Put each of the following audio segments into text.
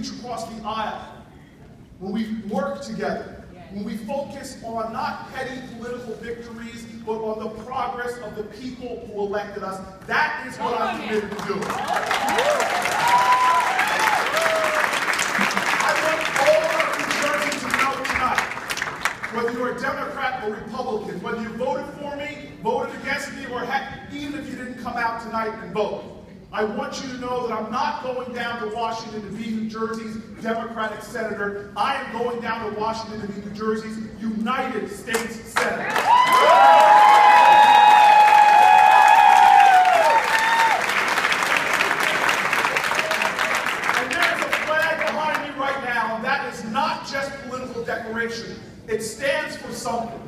reach across the aisle, when we work together, when we focus on not petty political victories, but on the progress of the people who elected us. That is what I'm committed to doing. I want all of New Jersey to know tonight, whether you're a Democrat or Republican, whether you voted for me, voted against me, or heck, even if you didn't come out tonight and vote, I want you to know that I'm not going down to Washington to be New Jersey's Democratic senator. I am going down to Washington to be New Jersey's United States senator. And there's a flag behind me right now, and that is not just political declaration. It stands for something.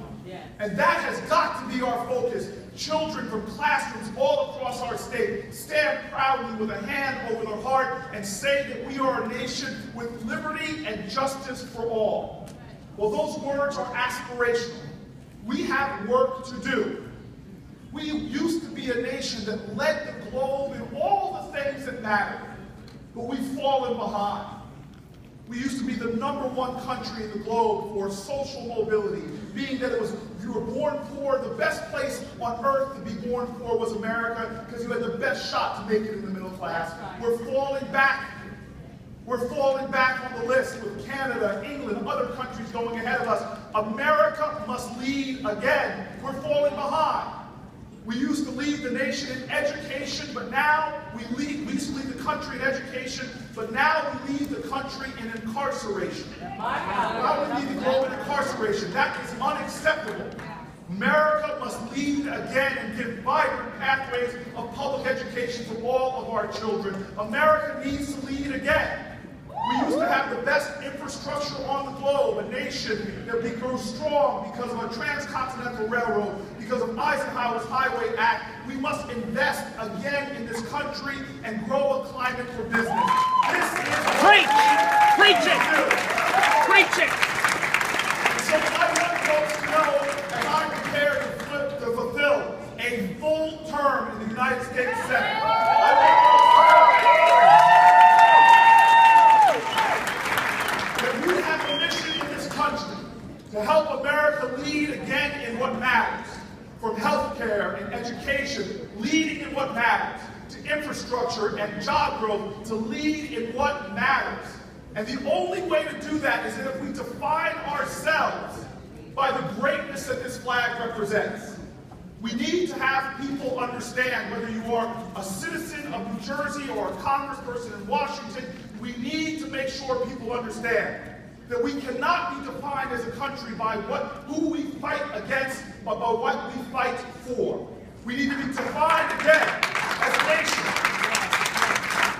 And that has got to be our focus. Children from classrooms all across our state stand proudly with a hand over their heart and say that we are a nation with liberty and justice for all. Well, those words are aspirational. We have work to do. We used to be a nation that led the globe in all the things that mattered, but we've fallen behind. We used to be the #1 country in the globe for social mobility, being that it was, if you were born poor, the best place on earth to be born poor was America, because you had the best shot to make it in the middle class. We're falling back. We're falling back on the list with Canada, England, other countries going ahead of us. America must lead again. We're falling behind. We used to lead the nation in education, but now we used to lead the country in education, but now we lead the country in incarceration. Now we lead the globe in incarceration. That is unacceptable. America must lead again and give vibrant pathways of public education to all of our children. America needs to lead again. We used to have the best infrastructure on the globe, a nation that grew strong because of a transcontinental railroad, because of Eisenhower's Highway Act. We must invest again in this country and grow a climate for business. This is Preach it! Preach it! So I want folks to know, as I'm prepared to fulfill a full term in the United States Senate, to help America lead again in what matters, from healthcare and education, leading in what matters, to infrastructure and job growth, to lead in what matters. And the only way to do that is that if we define ourselves by the greatness that this flag represents. We need to have people understand, whether you are a citizen of New Jersey or a congressperson in Washington, we need to make sure people understand that we cannot be defined as a country by who we fight against, but by what we fight for. We need to be defined again as a nation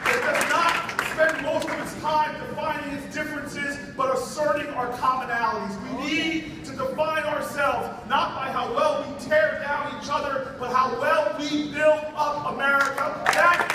that does not spend most of its time defining its differences, but asserting our commonalities. We need to define ourselves not by how well we tear down each other, but how well we build up America. That